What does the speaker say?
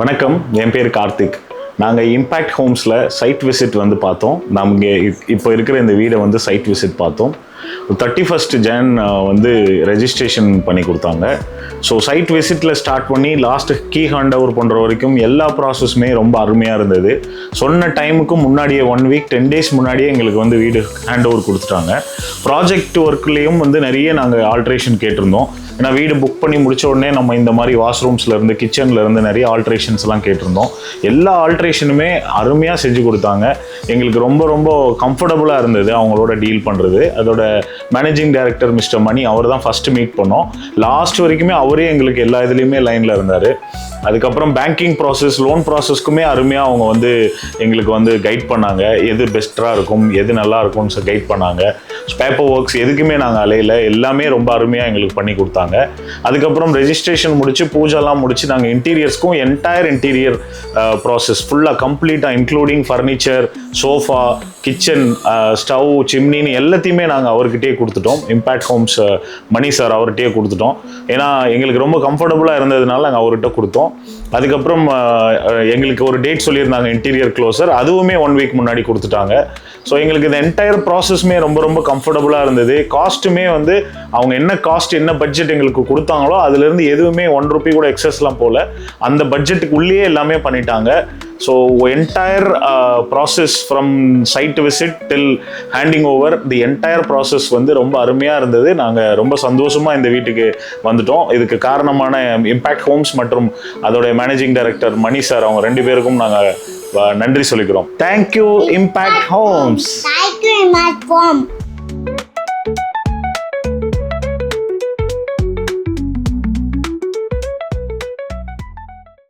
வணக்கம், என் பேர் கார்த்திக். நாங்கள் இம்பேக்ட் ஹோம்ஸில் சைட் விசிட் வந்து பார்த்தோம். நாங்கள் இப்போ இருக்கிற இந்த வீடை வந்து சைட் விசிட் பார்த்தோம். 31 Jan வந்து ரெஜிஸ்ட்ரேஷன் பண்ணி கொடுத்தாங்க. ஸோ சைட் விசிட்டில் ஸ்டார்ட் பண்ணி லாஸ்ட் கீ ஹேண்ட் ஓவர் பண்ணுற வரைக்கும் எல்லா ப்ராசஸுமே ரொம்ப அருமையாக இருந்தது. சொன்ன டைமுக்கும் முன்னாடியே 1 week 10 days முன்னாடியே எங்களுக்கு வந்து வீடு ஹேண்ட் ஓவர் கொடுத்துட்டாங்க. ப்ராஜெக்ட் ஒர்க்லேயும் வந்து நிறைய நாங்கள் ஆல்ட்ரேஷன் கேட்டிருந்தோம். ஏன்னா வீடு புக் பண்ணி முடிச்ச உடனே நம்ம இந்த மாதிரி வாஷ்ரூம்ஸ்லேருந்து கிச்சன்லேருந்து நிறைய ஆல்ட்ரேஷன்ஸ்லாம் கேட்டிருந்தோம். எல்லா ஆல்ட்ரேஷனுமே அருமையாக செஞ்சு கொடுத்தாங்க. எங்களுக்கு ரொம்ப ரொம்ப கம்ஃபர்டபுளாக இருந்தது அவங்களோட டீல் பண்ணுறது. அதோட மேனேஜிங் டைரக்டர் மிஸ்டர் மணி, அவர் தான் ஃபஸ்ட்டு மீட் பண்ணோம். லாஸ்ட் வரைக்குமே அவரே எங்களுக்கு எல்லா இதுலேயுமே லைனில் இருந்தார். அதுக்கப்புறம் பேங்கிங் ப்ராசஸ், லோன் ப்ராசஸ்க்குமே அருமையாக அவங்க வந்து எங்களுக்கு வந்து கைட் பண்ணாங்க. எது பெஸ்ட்டாக இருக்கும், எது நல்லா இருக்கும்னு கைட் பண்ணாங்க. பேப்பர் ஒர்க்ஸ் எதுக்குமே நாங்கள் அலையில், எல்லாமே ரொம்ப அருமையாக எங்களுக்கு பண்ணி கொடுத்தாங்க. அதுக்கப்புறம் ரெஜிஸ்ட்ரேஷன் முடிச்சு பூஜாலாம் முடிச்சு நாங்கள் இன்டீரியர்ஸ்க்கும் என்டையர் இன்டீரியர் ப்ராசஸ் ஃபுல்லாக கம்ப்ளீட்டாக including furniture, sofa, kitchen, stove, சிம்னின்னு எல்லாத்தையுமே நாங்கள் அவர்கிட்டயே கொடுத்துட்டோம். இம்பேக்ட் ஹோம்ஸ் மணி சார் அவர்கிட்டயே கொடுத்துட்டோம். ஏன்னா எங்களுக்கு ரொம்ப கம்ஃபர்டபுளாக இருந்ததுனால நாங்கள் அவர்கிட்ட கொடுத்தோம். அதுக்கப்புறம் எங்களுக்கு ஒரு டேட் சொல்லியிருந்தாங்க இன்டீரியர் க்ளோசர், அதுவுமே 1 week முன்னாடி கொடுத்துட்டாங்க. ஸோ எங்களுக்கு இந்த என்டையர் ப்ராசஸ்மே ரொம்ப ரொம்ப கம்ஃபர்டபுளாக இருந்தது. காஸ்ட்டுமே வந்து அவங்க என்ன காஸ்ட், என்ன பட்ஜெட் எங்களுக்கு கொடுத்தாங்களோ அதுலேருந்து எதுவுமே 1 rupee கூட எக்ஸஸ்லாம் போகல. அந்த பட்ஜெட்டுக்கு உள்ளேயே எல்லாமே பண்ணிட்டாங்க. So entire process from side visit till handing over, the entire process வந்து ரொம்ப அருமையாக இருந்தது. நாங்கள் ரொம்ப சந்தோஷமாக இந்த வீட்டுக்கு வந்துட்டோம். இதுக்கு காரணமான இம்பேக்ட் ஹோம்ஸ் மற்றும் அதோடைய மேனேஜிங் டைரக்டர் மணி சார், அவங்க 2 பேருக்கும் நாங்கள் நன்றி சொல்லிக்கிறோம். Thank you impact Holmes.